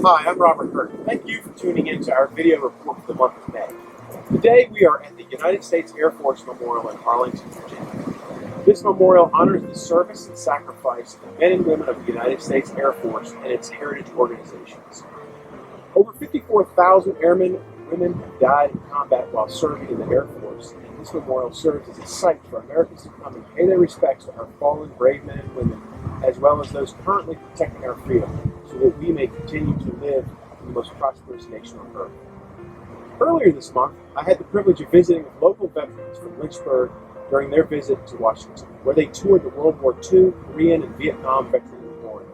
Hi, I'm Robert Curtin. Thank you for tuning in to our video report for the month of May. Today we are at the United States Air Force Memorial in Arlington, Virginia. This memorial honors the service and sacrifice of the men and women of the United States Air Force and its heritage organizations. Over 54,000 airmen and women have died in combat while serving in the Air Force, and this memorial serves as a site for Americans to come and pay their respects to our fallen brave men and women, as well as those currently protecting our freedom, so that we may continue to live in the most prosperous nation on earth. Earlier this month, I had the privilege of visiting with local veterans from Lynchburg during their visit to Washington, where they toured the World War II, Korean, and Vietnam veteran memorials.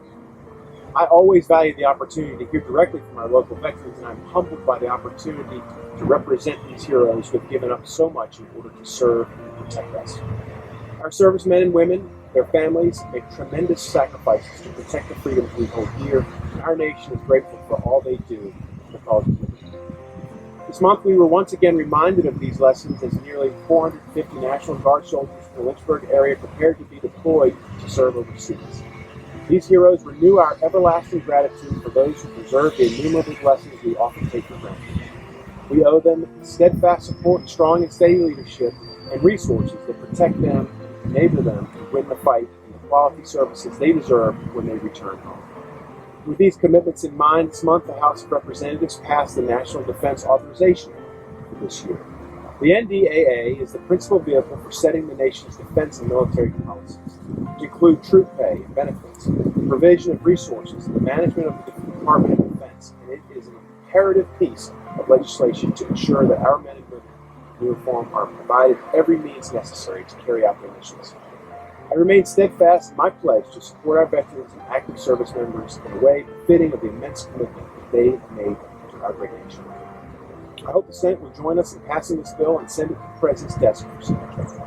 I always value the opportunity to hear directly from our local veterans, and I'm humbled by the opportunity to represent these heroes who have given up so much in order to serve and protect us. Our servicemen and women, their families, make tremendous sacrifices to protect the freedoms we hold dear, and our nation is grateful for all they do in the cause of liberty. This month we were once again reminded of these lessons as nearly 450 National Guard soldiers from the Lynchburg area prepared to be deployed to serve overseas. These heroes renew our everlasting gratitude for those who preserve the innumerable blessings we often take for granted. We owe them steadfast support, strong and steady leadership, and resources that protect them and enable them to win the fight and the quality services they deserve when they return home. With these commitments in mind, this month the House of Representatives passed the National Defense Authorization Act for this year. The NDAA is the principal vehicle for setting the nation's defense and military policies, which include troop pay and benefits, the provision of resources, and the management of the Department of Defense, and it is an imperative piece of legislation to ensure that our men and women in uniform are provided every means necessary to carry out their missions. I remain steadfast in my pledge to support our veterans and active service members in a way befitting of the immense commitment that they have made to our great nation. I hope the Senate will join us in passing this bill and send it to the President's desk for signature.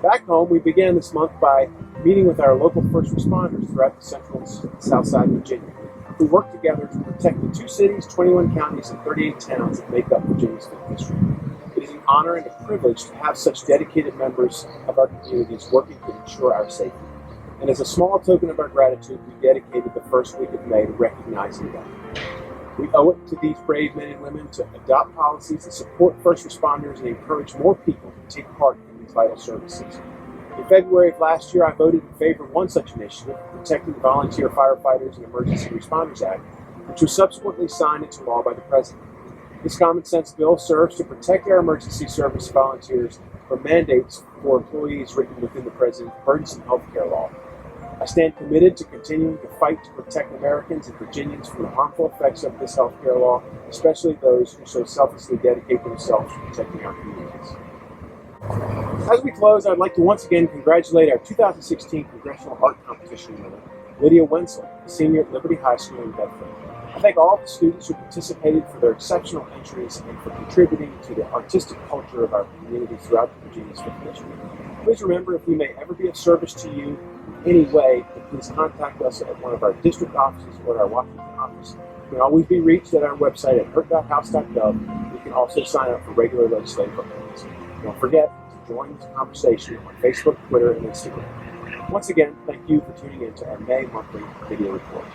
Back home, we began this month by meeting with our local first responders throughout the central and south side of Virginia, who work together to protect the 2 cities, 21 counties, and 38 towns that make up Virginia's 5th district. It is an honor and a privilege to have such dedicated members of our communities working to ensure our safety. And as a small token of our gratitude, we dedicated the first week of May to recognizing them. We owe it to these brave men and women to adopt policies that support first responders and encourage more people to take part in these vital services. In February of last year, I voted in favor of one such initiative, Protecting Volunteer Firefighters and Emergency Responders Act, which was subsequently signed into law by the President. This common sense bill serves to protect our emergency service volunteers from mandates for employees written within the President's burdensome health care law. I stand committed to continuing to fight to protect Americans and Virginians from the harmful effects of this health care law, especially those who so selflessly dedicate themselves to protecting our communities. As we close, I'd like to once again congratulate our 2016 Congressional Art Competition winner, Lydia Wenzel, a senior at Liberty High School in Bedford. I thank all the students who participated for their exceptional entries and for contributing to the artistic culture of our community throughout Virginia's 5th district. Please remember, if we may ever be of service to you in any way, please contact us at one of our district offices or our Washington office. You can always be reached at our website at hurt.house.gov. You can also sign up for regular legislative updates. Don't forget to join this conversation on Facebook, Twitter, and Instagram. Once again, thank you for tuning in to our May monthly video report.